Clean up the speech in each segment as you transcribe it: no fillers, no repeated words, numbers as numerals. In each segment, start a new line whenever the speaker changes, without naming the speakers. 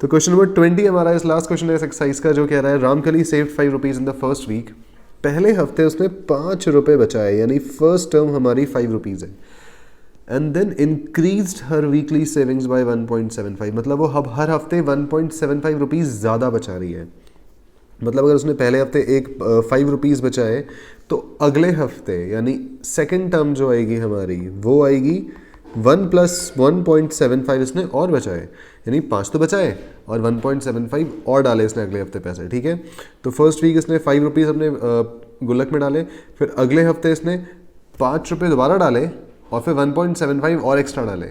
तो question number 20 हमारा इस लास्ट क्वेश्चन है इस एक्सरसाइज का, जो कह रहा है Ramkali saved 5 rupees in the first week. पहले हफ्ते उसने 5 रुपये बचाए, यानी फर्स्ट टर्म हमारी 5 रुपीज़ है। And then increased her weekly savings by 1.75, मतलब वो अब हर हफ्ते 1.75 रुपीज़ ज़्यादा बचा रही है। मतलब अगर उसने पहले हफ्ते एक 5 रुपीज़ बचाए, तो अगले हफ्ते यानी सेकेंड टर्म जो आएगी हमारी वो आएगी 1 + 1.75 इसने और बचाए, यानी 5 तो बचाए और 1.75 और डाले इसने अगले हफ्ते पैसे। ठीक है, तो फर्स्ट वीक इसने 5 रुपीज़ अपने गुल्लक में डाले, फिर अगले हफ्ते इसने 5 रुपये दोबारा डाले और फिर 1.75 और एक्स्ट्रा डाले,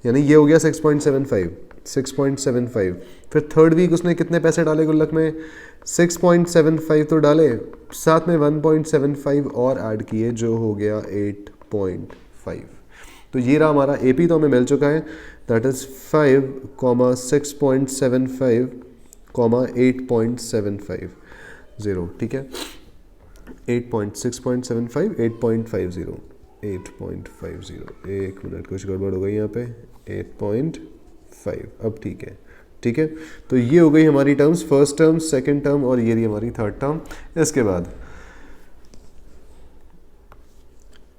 यानी ये हो गया 6.75। फिर थर्ड वीक उसने कितने पैसे डाले गुल्लक में, 6.75 तो डाले, साथ में 1.75 और ऐड किए, जो हो गया 8.5। तो ये रहा हमारा एपी, तो हमें मिल चुका है, दैट इज़ 5, 6.75, 8.75। ठीक है, 6.75, 8.50, 8.50, एक मिनट कुछ गड़बड़ हो गई यहाँ पे, 8.5। अब ठीक है, ठीक है। तो ये हो गई हमारी terms, first term, second term और ये रही हमारी थर्ड टर्म। इसके बाद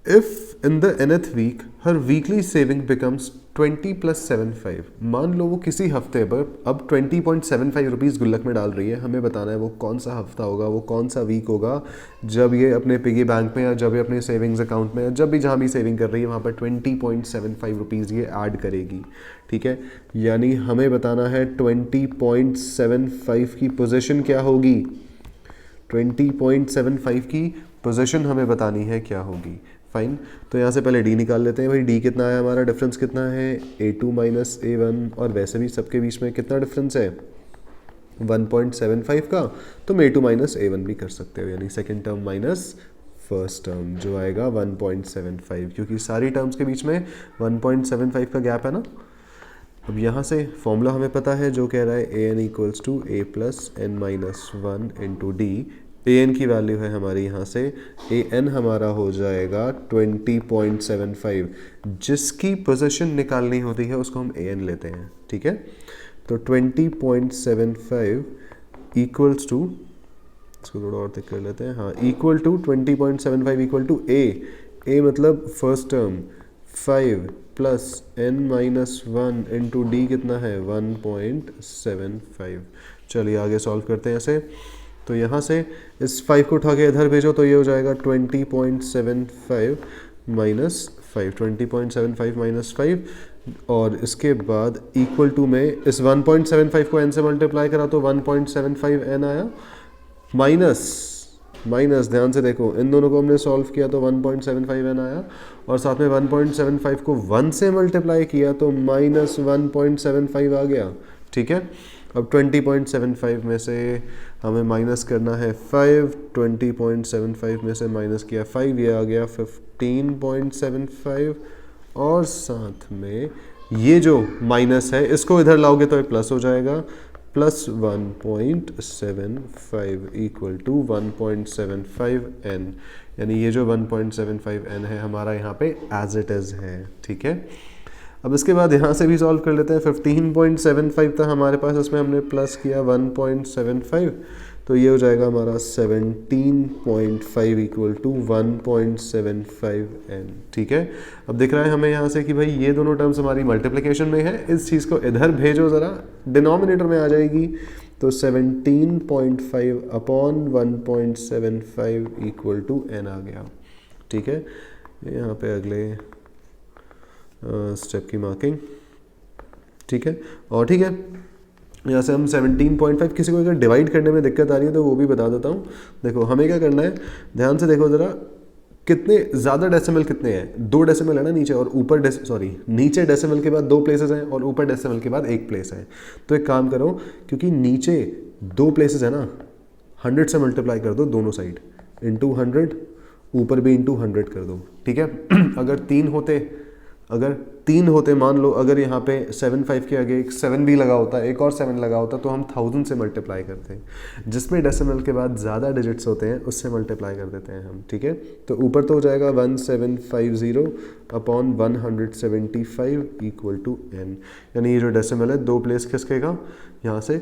if in the nth week हर वीकली सेविंग बिकम्स 20 + 75, मान लो वो किसी हफ्ते पर अब 20.75 रुपीज़ गुल्लक में डाल रही है। हमें बताना है वो कौन सा हफ्ता होगा, वो कौन सा वीक होगा जब ये अपने पिगी बैंक में या जब ये अपने सेविंग्स अकाउंट में या जब भी जहाँ भी सेविंग कर रही है वहाँ पर 20.75 रुपीज़ ये ऐड करेगी। ठीक है, यानी हमें बताना है 20.75 की पोजीशन क्या होगी, 20.75 की पोजीशन हमें बतानी है क्या होगी। फाइन, तो यहाँ से पहले डी निकाल लेते हैं। भाई डी कितना है हमारा, डिफरेंस कितना है, A2 - A1, और वैसे भी सबके बीच में कितना डिफरेंस है 1.75 का, तो A2 - A1 भी कर सकते हो, यानी second term minus first term, जो आएगा 1.75, क्योंकि सारी टर्म्स के बीच में 1.75 का गैप है ना। अब यहाँ से फॉर्मूला हमें पता है जो कह रहा है an = a + n - 1 × d। an की वैल्यू है हमारी यहाँ से, an हमारा हो जाएगा 20.75, जिसकी पोजीशन निकालनी होती है उसको हम an लेते हैं। ठीक है, तो 20.75 इक्वल्स टू, इसको थोड़ा और थिक कर लेते हैं, हाँ, equal to 20.75 equal to a मतलब फर्स्ट टर्म 5 + n - 1 × d कितना है 1.75। चलिए आगे सॉल्व करते हैं ऐसे। तो यहाँ से इस 5 को उठा के इधर भेजो तो ये हो जाएगा 20.75 - 5, 20.75 - 5, और इसके बाद इक्वल टू में इस 1.75 को n से मल्टीप्लाई करा तो 1.75 n आया, माइनस ध्यान से देखो, इन दोनों को हमने सॉल्व किया तो 1.75 n आया, और साथ में 1.75 को 1 से मल्टीप्लाई किया तो -1.75 आ गया। ठीक है, अब 20.75 में से हमें माइनस करना है 5, 20.75 में से माइनस किया 5, ये आ गया 15.75, और साथ में ये जो माइनस है इसको इधर लाओगे तो ये प्लस हो जाएगा, +1.75 इक्वल टू 1.75 n, यानी ये जो 1.75 n है हमारा यहाँ पे एज इट इज़ है। ठीक है, अब इसके बाद यहाँ से भी सॉल्व कर लेते हैं। 15.75 था हमारे पास, उसमें हमने प्लस किया 1.75, तो ये हो जाएगा हमारा 17.5 इक्वल टू 1.75 n। ठीक है, अब दिख रहा है हमें यहाँ से कि भाई ये दोनों टर्म्स हमारी मल्टीप्लिकेशन में है, इस चीज़ को इधर भेजो ज़रा, डिनोमिनेटर में आ जाएगी, तो 17.5 अपॉन 1.75 इक्वल टू n आ गया। ठीक है, यहाँ पे अगले स्टेप की मार्किंग। ठीक है, और ठीक है, यहाँ से हम 17.5, किसी को अगर डिवाइड करने में दिक्कत आ रही है तो वो भी बता देता हूँ। देखो हमें क्या करना है, ध्यान से देखो ज़रा, कितने ज़्यादा डेसिमल कितने हैं, 2 डेसिमल है ना नीचे, और ऊपर नीचे डेसिमल के बाद 2 प्लेसेस हैं और ऊपर डेसिमल के बाद 1 प्लेस है। तो एक काम करो, क्योंकि नीचे 2 प्लेसेस है ना, 100 से मल्टीप्लाई कर दो दोनों साइड, इंटू 100, ऊपर भी इंटू 100 कर दो। ठीक है, अगर 3 होते मान लो, अगर यहाँ पे 7 5 के आगे एक 7 भी लगा होता, एक और 7 लगा होता, तो हम 1000 से मल्टीप्लाई करते हैं, जिसमें डेसिमल के बाद ज़्यादा डिजिट्स होते हैं उससे मल्टीप्लाई कर देते हैं हम। ठीक है, तो ऊपर तो हो जाएगा 1750 अपॉन 175 इक्वल टू n, यानी ये जो डेसिमल है 2 प्लेस खिसकेगा, यहाँ से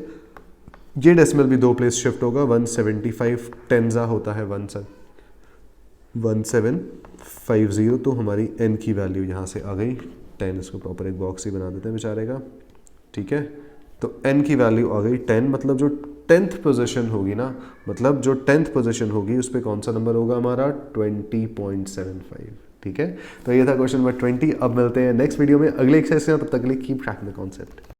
ये डेसिमल भी 2 प्लेस शिफ्ट होगा, 175 टेंजा होता है 1750, तो हमारी n की वैल्यू यहाँ से आ गई 10। इसको प्रॉपर एक बॉक्स ही बना देते हैं बेचारे का, ठीक है। तो n की वैल्यू आ गई 10, मतलब जो 10th पोजीशन होगी ना, मतलब जो 10th पोजीशन होगी उस पर कौन सा नंबर होगा हमारा 20.75, ठीक है। तो ये था क्वेश्चन नंबर 20। अब मिलते हैं नेक्स्ट वीडियो में अगले एक्सरसाइज में, तब तक के लिए कीप ट्रैकिंग द कॉन्सेप्ट।